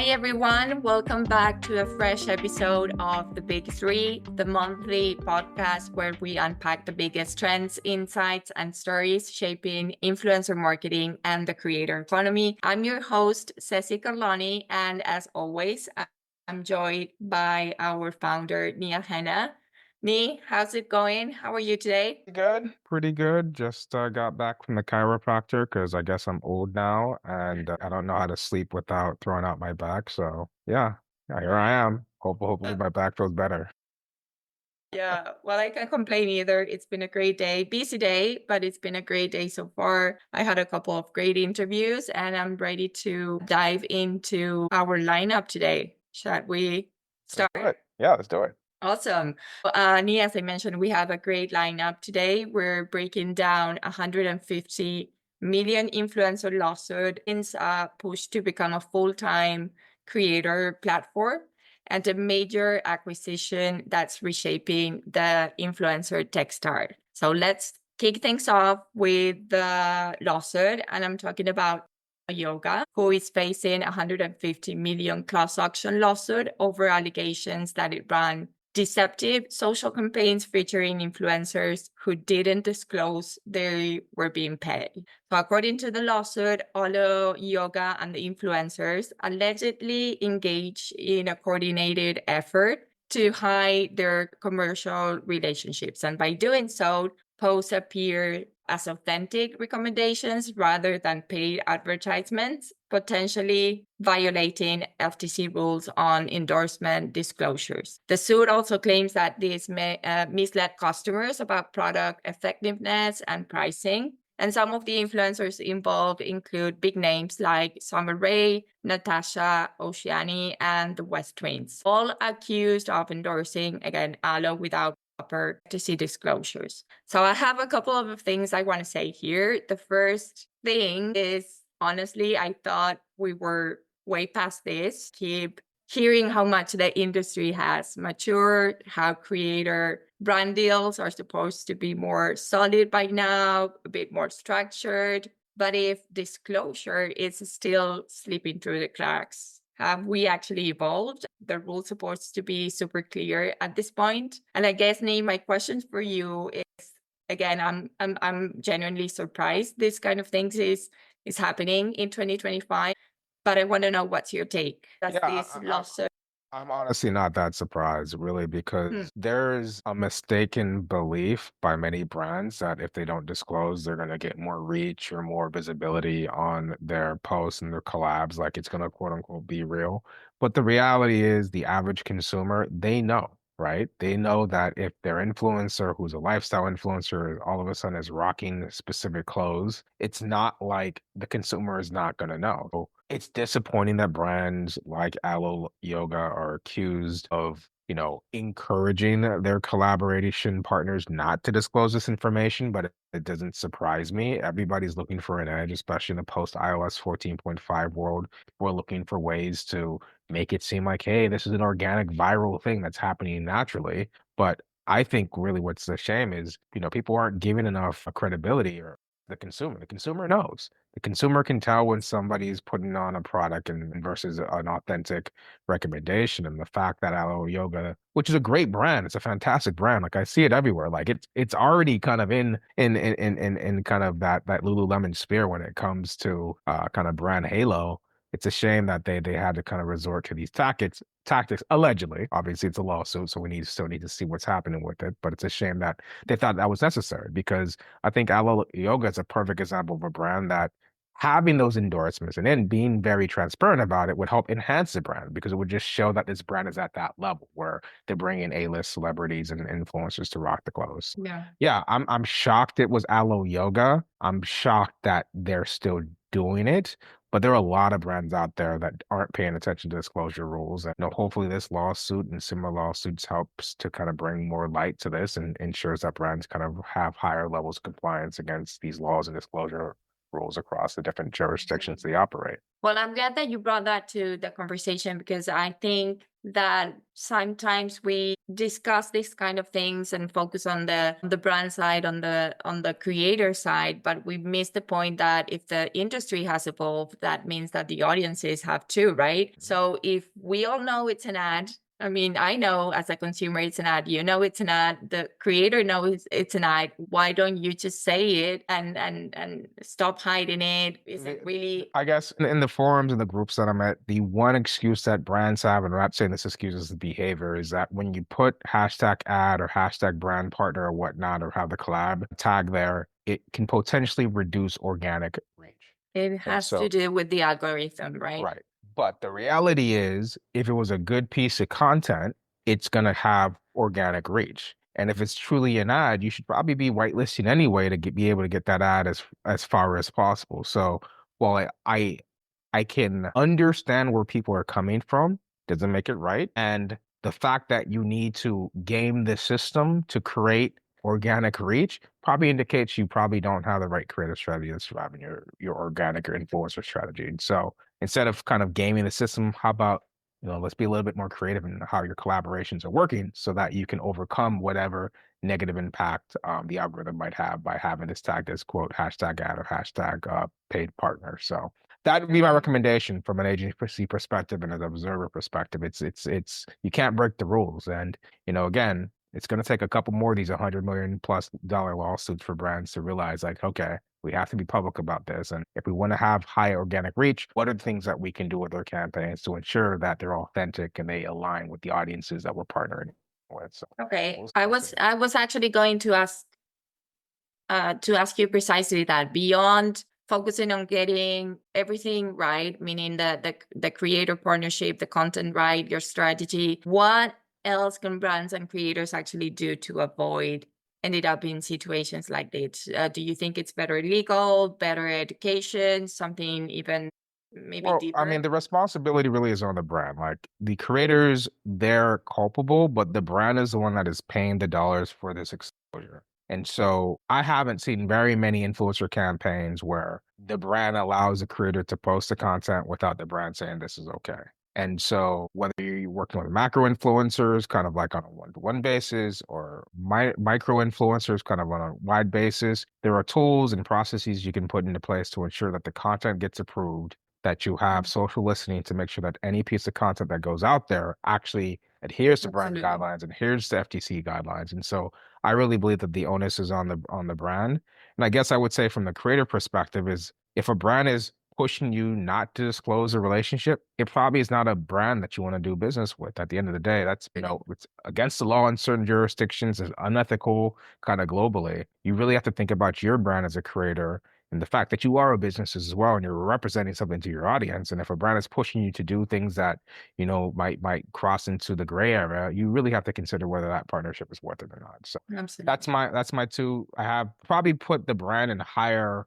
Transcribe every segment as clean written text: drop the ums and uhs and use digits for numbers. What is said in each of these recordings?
Hi, everyone. Welcome back to a fresh episode of The Big Three, the monthly podcast where we unpack the biggest trends, insights, and stories shaping influencer marketing and the creator economy. I'm your host, Ceci Carloni, and as always, I'm joined by our founder, Ahene. How's it going? How are you today? Good, pretty good. Just got back from the chiropractor because I guess I'm old now and I don't know how to sleep without throwing out my back. So yeah, here I am. Hopefully my back feels better. Yeah, well, I can't complain either. It's been a great day, busy day, but it's been a great day so far. I had a couple of great interviews and I'm ready to dive into our lineup today. Shall we Let's do start? it. Yeah, let's do it. Awesome. Nia, as I mentioned, we have a great lineup today. We're breaking down 150 million influencer lawsuit in a push to become a full-time creator platform and a major acquisition that's reshaping the influencer tech start. So let's kick things off with the lawsuit. And I'm talking about Yoga, who is facing 150 million class action lawsuit over allegations that it ran deceptive social campaigns featuring influencers who didn't disclose they were being paid. So, according to the lawsuit, Alo Yoga and the influencers allegedly engaged in a coordinated effort to hide their commercial relationships. And by doing so, posts appear as authentic recommendations rather than paid advertisements, potentially violating FTC rules on endorsement disclosures. The suit also claims that these misled customers about product effectiveness and pricing. And some of the influencers involved include big names like Summer Rae, Natasha Oceani, and the West Twins, all accused of endorsing, again, Alo without proper FTC disclosures. So I have a couple of things I want to say here. The first thing is, honestly, I thought we were way past this. Keep hearing how much the industry has matured, how creator brand deals are supposed to be more solid by now, a bit more structured. But if disclosure is still slipping through the cracks, have we actually evolved? The rules supposed to be super clear at this point. And I guess, Nate, my question for you is, again, I'm genuinely surprised this kind of things is happening in 2025. But I want to know what's your take. Does Yeah, this lawsuit? I'm honestly not that surprised, really, Hmm. because there's a mistaken belief by many brands that if they don't disclose, they're going to get more reach or more visibility on their posts and their collabs, like it's going to quote unquote be real. But the reality is, the average consumer, they know. Right? They know that if their influencer, who's a lifestyle influencer, all of a sudden is rocking specific clothes, it's not like the consumer is not going to know. It's disappointing that brands like Alo Yoga are accused of, encouraging their collaboration partners not to disclose this information, but it doesn't surprise me. Everybody's looking for an edge, especially in the post iOS 14.5 world. We're looking for ways to make it seem like, hey, this is an organic viral thing that's happening naturally. But I think really what's a shame is, people aren't giving enough credibility or the consumer. The consumer knows. The consumer can tell when somebody's putting on a product and versus an authentic recommendation. And the fact that Aloe Yoga, which is a great brand, it's a fantastic brand. Like I see it everywhere. Like it's already kind of in kind of that Lululemon sphere when it comes to kind of brand halo. It's a shame that they had to kind of resort to these tactics allegedly. Obviously, it's a lawsuit, so we still need to see what's happening with it. But it's a shame that they thought that was necessary because I think Alo Yoga is a perfect example of a brand that having those endorsements and then being very transparent about it would help enhance the brand because it would just show that this brand is at that level where they're bringing A-list celebrities and influencers to rock the clothes. Yeah. Yeah, I'm shocked it was Alo Yoga. I'm shocked that they're still doing it. But there are a lot of brands out there that aren't paying attention to disclosure rules. And hopefully this lawsuit and similar lawsuits helps to kind of bring more light to this and ensures that brands kind of have higher levels of compliance against these laws and disclosure rules across the different jurisdictions they operate. Well, I'm glad that you brought that to the conversation because I think that sometimes we discuss these kind of things and focus on the brand side, on the creator side, but we miss the point that if the industry has evolved, that means that the audiences have too, right? So if we all know it's an ad, I mean, I know as a consumer it's an ad, you know it's an ad, the creator knows it's an ad. Why don't you just say it and stop hiding it? Is it really I guess in the forums and the groups that I'm at, the one excuse that brands have, and I'm not saying this excuses the behavior, is that when you put hashtag ad or hashtag brand partner or whatnot, or have the collab tag there, it can potentially reduce organic reach. it And has to so, do with the algorithm, right? right. But the reality is, if it was a good piece of content, it's going to have organic reach. And if it's truly an ad, you should probably be whitelisting anyway to be able to get that ad as far as possible. So while I can understand where people are coming from, doesn't make it right. And the fact that you need to game the system to create organic reach probably indicates you probably don't have the right creative strategy that's driving your organic or influencer strategy. And so instead of kind of gaming the system, how about, let's be a little bit more creative in how your collaborations are working so that you can overcome whatever negative impact the algorithm might have by having this tagged as quote hashtag ad or hashtag paid partner. So that would be my Okay. recommendation from an agency perspective and an observer perspective. It's you can't break the rules. And, again, it's going to take a couple more of these $100 million+ lawsuits for brands to realize like, okay, we have to be public about this. And if we want to have high organic reach, what are the things that we can do with our campaigns to ensure that they're authentic and they align with the audiences that we're partnering with? So Okay. we'll see. I was actually going to ask you precisely that, beyond focusing on getting everything right, meaning the creator partnership, the content right, your strategy, what else can brands and creators actually do to avoid ended up in situations like this? Do you think it's better legal, better education, something even maybe Well, I deeper? mean, the responsibility really is on the brand. Like the creators, they're culpable, but the brand is the one that is paying the dollars for this exposure. And so I haven't seen very many influencer campaigns where the brand allows the creator to post the content without the brand saying this is okay. And so whether you're working with macro influencers, kind of like on a one-to-one basis, or micro influencers, kind of on a wide basis, there are tools and processes you can put into place to ensure that the content gets approved, that you have social listening to make sure that any piece of content that goes out there actually adheres to brand Absolutely. guidelines, adheres to FTC guidelines. And so I really believe that the onus is on the brand. And I guess I would say from the creator perspective is, if a brand is pushing you not to disclose a relationship, it probably is not a brand that you want to do business with. At the end of the day, that's, it's against the law in certain jurisdictions, it's unethical kind of globally. You really have to think about your brand as a creator and the fact that you are a business as well and you're representing something to your audience. And if a brand is pushing you to do things that might cross into the gray area, you really have to consider whether that partnership is worth it or not. So Absolutely. that's my two. I have probably put the brand in a higher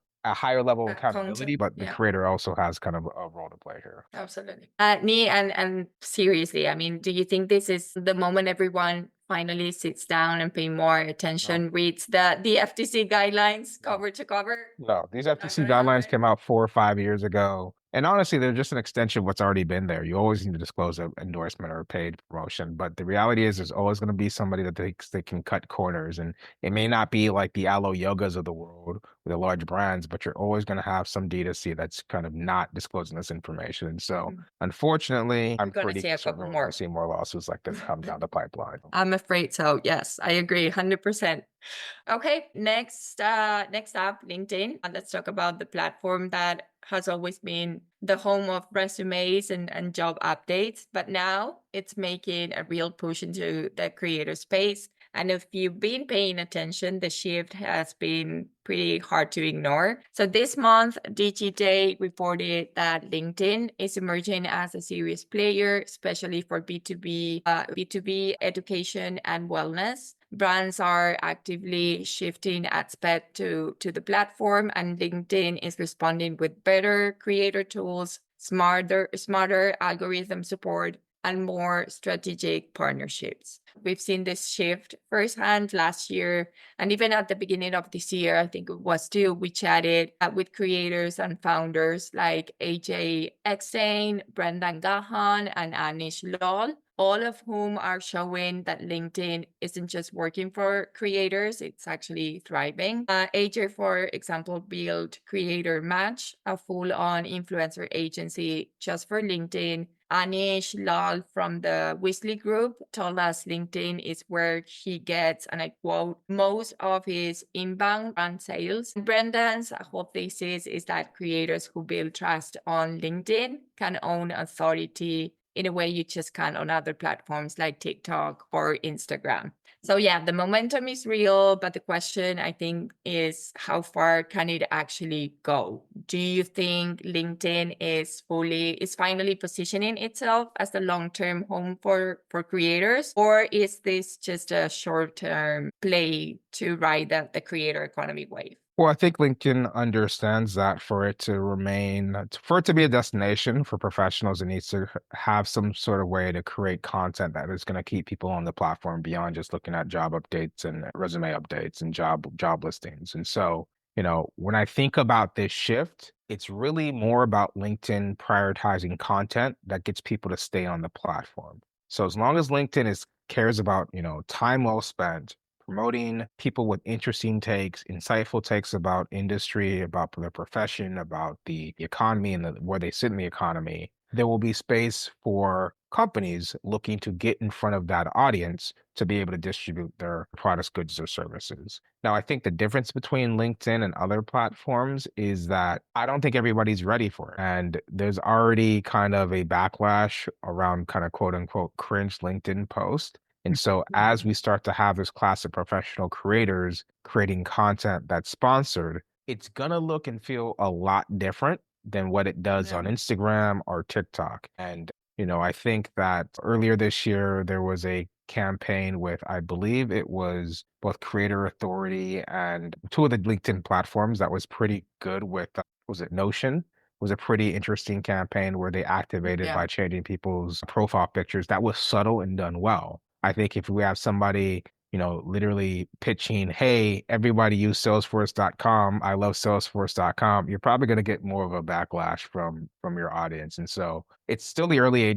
level of Content. accountability, but the Yeah. creator also has kind of a role to play here. Absolutely. Nee, and seriously, I mean, do you think this is the moment everyone finally sits down and pay more No. attention, reads the FTC guidelines No. cover to cover? No, these Not FTC gonna happen. guidelines came out 4 or 5 years ago, and honestly, they're just an extension of what's already been there. You always need to disclose an endorsement or a paid promotion, but the reality is there's always gonna be somebody that thinks they can cut corners, and it may not be like the Alo Yogas of the world with the large brands, but you're always gonna have some D2C that's kind of not disclosing this information, and so, Mm. unfortunately, We're I'm gonna pretty see a certain couple we're gonna more. see more lawsuits like this come down the pipeline. I'm afraid so. Yes, I agree 100%. Okay, next up, LinkedIn. Let's talk about the platform that has always been the home of resumes and job updates, but now it's making a real push into the creator space. And if you've been paying attention, the shift has been pretty hard to ignore. So this month, Digiday reported that LinkedIn is emerging as a serious player, especially for B2B education and wellness. Brands are actively shifting ad spend to the platform, and LinkedIn is responding with better creator tools, smarter algorithm support, and more strategic partnerships. We've seen this shift firsthand last year, and even at the beginning of this year, I think it was too, we chatted with creators and founders like AJ Exane, Brendan Gahan, and Anish Lal, all of whom are showing that LinkedIn isn't just working for creators, it's actually thriving. AJ, for example, built Creator Match, a full-on influencer agency just for LinkedIn. Anish Lal from the Weasley Group told us LinkedIn is where he gets, and I quote, most of his inbound brand sales. Brendan's whole thesis is that creators who build trust on LinkedIn can own authority in a way you just can't on other platforms like TikTok or Instagram. So yeah, the momentum is real, but the question I think is how far can it actually go? Do you think LinkedIn is finally positioning itself as the long-term home for creators? Or is this just a short-term play to ride the creator economy wave? Well, I think LinkedIn understands that for it to be a destination for professionals, it needs to have some sort of way to create content that is going to keep people on the platform beyond just looking at job updates and resume updates and job listings. And so, when I think about this shift, it's really more about LinkedIn prioritizing content that gets people to stay on the platform. So as long as LinkedIn is cares about, time well spent, promoting people with interesting takes, insightful takes about industry, about their profession, about the economy and where they sit in the economy, there will be space for companies looking to get in front of that audience to be able to distribute their products, goods, or services. Now, I think the difference between LinkedIn and other platforms is that I don't think everybody's ready for it. And there's already kind of a backlash around kind of quote unquote cringe LinkedIn posts. And so as we start to have this class of professional creators creating content that's sponsored, it's gonna look and feel a lot different than what it does Yeah. on Instagram or TikTok. And, I think that earlier this year there was a campaign with, I believe it was both Creator Authority and two of the LinkedIn platforms that was pretty good with, was it Notion? Was a pretty interesting campaign where they activated Yeah. by changing people's profile pictures. That was subtle and done well. I think if we have somebody, literally pitching, hey, everybody use Salesforce.com. I love Salesforce.com. You're probably going to get more of a backlash from your audience. And so it's still the early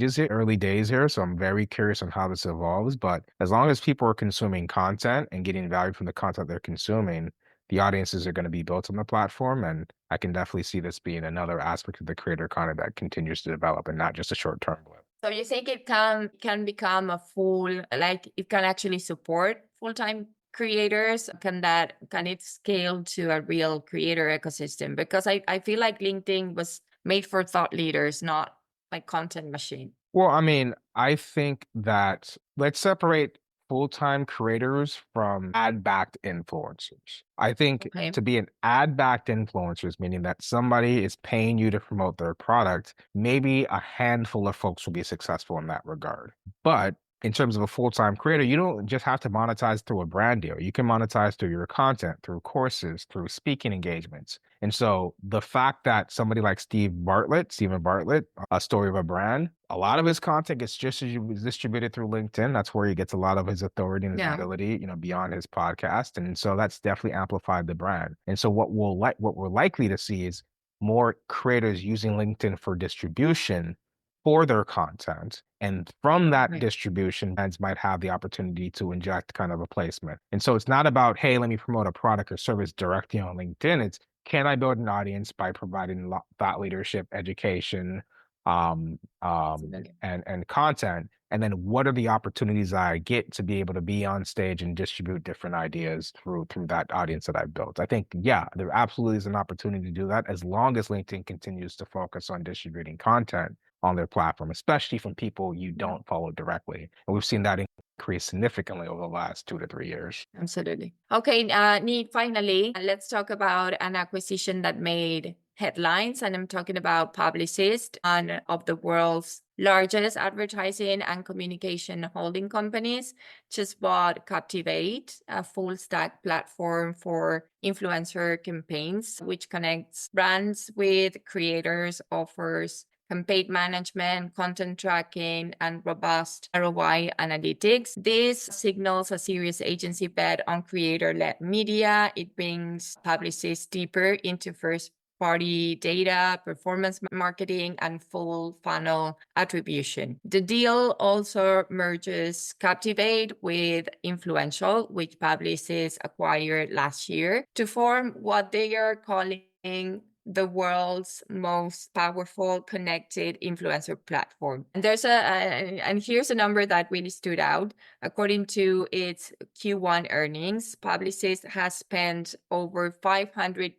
days here. So I'm very curious on how this evolves. But as long as people are consuming content and getting value from the content they're consuming, the audiences are going to be built on the platform. And I can definitely see this being another aspect of the creator economy that continues to develop and not just a short-term blip. So you think it can become a full, like it can actually support full-time creators? Can it scale to a real creator ecosystem? Because I feel like LinkedIn was made for thought leaders, not like content machine. Well, I mean, I think that let's separate full-time creators from ad-backed influencers. I think Okay. to be an ad-backed influencers, meaning that somebody is paying you to promote their product, maybe a handful of folks will be successful in that regard. But in terms of a full-time creator, you don't just have to monetize through a brand deal. You can monetize through your content, through courses, through speaking engagements. And so the fact that somebody like Stephen Bartlett, A Story of a Brand, a lot of his content gets just distributed through LinkedIn. That's where he gets a lot of his authority and his Yeah. ability, beyond his podcast. And so that's definitely amplified the brand. And so what we're likely to see is more creators using LinkedIn for distribution for their content. And from that Right. distribution, brands might have the opportunity to inject kind of a placement. And so it's not about, hey, let me promote a product or service directly on LinkedIn. It's, can I build an audience by providing thought leadership, education, Absolutely. and content? And then what are the opportunities I get to be able to be on stage and distribute different ideas through that audience that I've built? I think, yeah, there absolutely is an opportunity to do that as long as LinkedIn continues to focus on distributing content on their platform, especially from people you Yeah. don't follow directly. And we've seen that increase significantly over the last 2 to 3 years. Absolutely. Okay, Need, finally, let's talk about an acquisition that made headlines. And I'm talking about Publicis, one of the world's largest advertising and communication holding companies, just bought Captivate, a full stack platform for influencer campaigns, which connects brands with creators, offers campaign management, content tracking, and robust ROI analytics. This signals a serious agency bet on creator-led media. It brings Publicis deeper into first party data, performance marketing, and full funnel attribution. The deal also merges Captivate with Influential, which Publicis acquired last year, to form what they are calling the world's most powerful connected influencer platform. And and here's a number that really stood out. According to its Q1 earnings, Publicis has spent over $500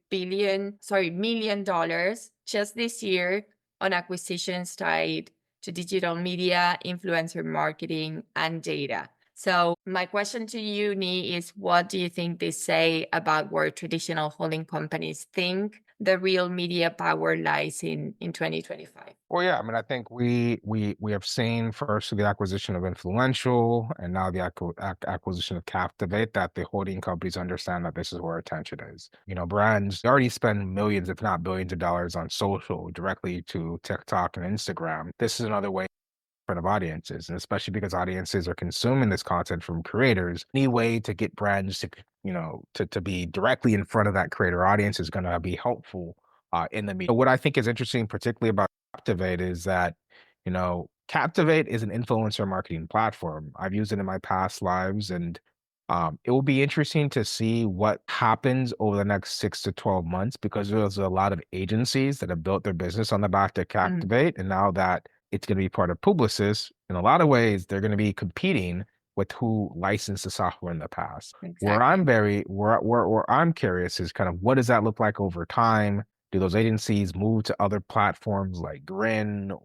million just this year on acquisitions tied to digital media, influencer marketing, and data. So my question to you, Ni, is what do you think they say about where traditional holding companies think the real media power lies in 2025? Well, yeah, I mean, I think we have seen first the acquisition of Influential and now the acquisition of Captivate that the holding companies understand that this is where attention is. You know, brands already spend millions, if not billions of dollars on social directly to TikTok and Instagram. This is another way front of audiences, and especially because audiences are consuming this content from creators, any way to get brands to, to be directly in front of that creator audience is going to be helpful in the media. What I think is interesting, particularly about Captivate, is that, Captivate is an influencer marketing platform. I've used it in my past lives, and it will be interesting to see what happens over the next 6 to 12 months because there's a lot of agencies that have built their business on the back to Captivate. And now that it's going to be part of Publicis, in a lot of ways, they're going to be competing with who licensed the software in the past. Exactly. Where I'm curious is kind of what does that look like over time? Do those agencies move to other platforms like Grin or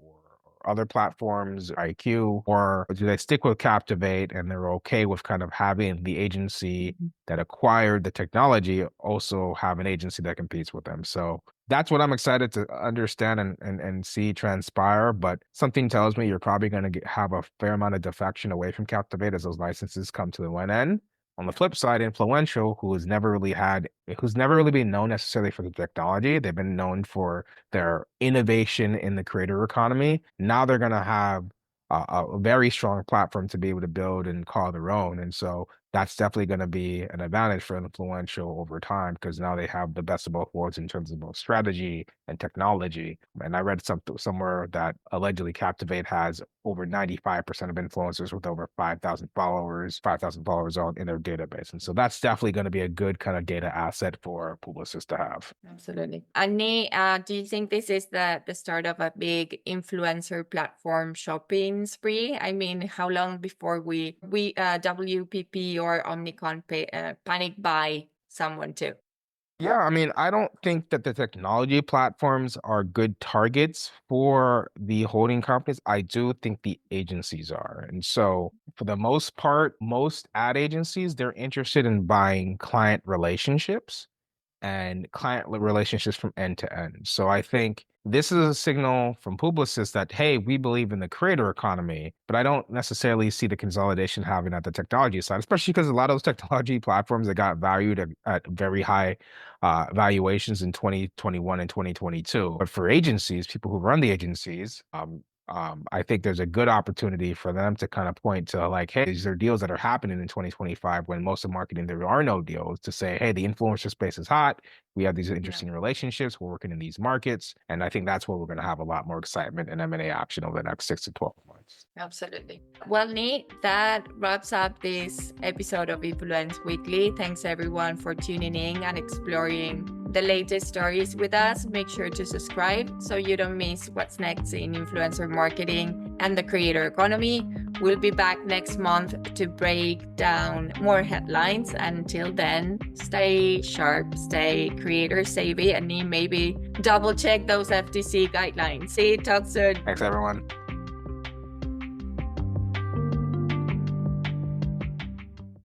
other platforms, IQ, or do they stick with Captivate and they're okay with kind of having the agency that acquired the technology also have an agency that competes with them? So that's what I'm excited to understand and see transpire. But something tells me you're probably going to have a fair amount of defection away from Captivate as those licenses come to the one end. On the flip side, Influential, who's never really been known necessarily for the technology. They've been known for their innovation in the creator economy. Now they're going to have a very strong platform to be able to build and call their own. And so that's definitely going to be an advantage for Influential over time because now they have the best of both worlds in terms of both strategy and technology. And I read somewhere that allegedly Captivate has over 95% of influencers with over 5,000 followers on in their database. And so that's definitely going to be a good kind of data asset for Publicis to have. Absolutely. Ahene, do you think this is the start of a big influencer platform shopping spree? I mean, how long before we WPP or Omnicom panic buy someone too? Yeah, I mean, I don't think that the technology platforms are good targets for the holding companies. I do think the agencies are. And so, for the most part, most ad agencies, they're interested in buying client relationships and relationships from end to end. So I think this is a signal from Publicis that, hey, we believe in the creator economy, but I don't necessarily see the consolidation having at the technology side, especially because a lot of those technology platforms that got valued at very high valuations in 2021 and 2022. But for agencies, people who run the agencies, I think there's a good opportunity for them to kind of point to like, hey, these are deals that are happening in 2025 when most of marketing, there are no deals to say, hey, the influencer space is hot. We have these interesting relationships. We're working in these markets. And I think that's where we're going to have a lot more excitement and M&A action over the next 6 to 12 months. Absolutely. Well, Nate, that wraps up this episode of Influence Weekly. Thanks everyone for tuning in and exploring the latest stories with us. Make sure to subscribe so you don't miss what's next in influencer marketing and the creator economy. We'll be back next month to break down more headlines. Until then, stay sharp, stay creator savvy, and maybe double check those FTC guidelines. See you, talk soon. Thanks, everyone.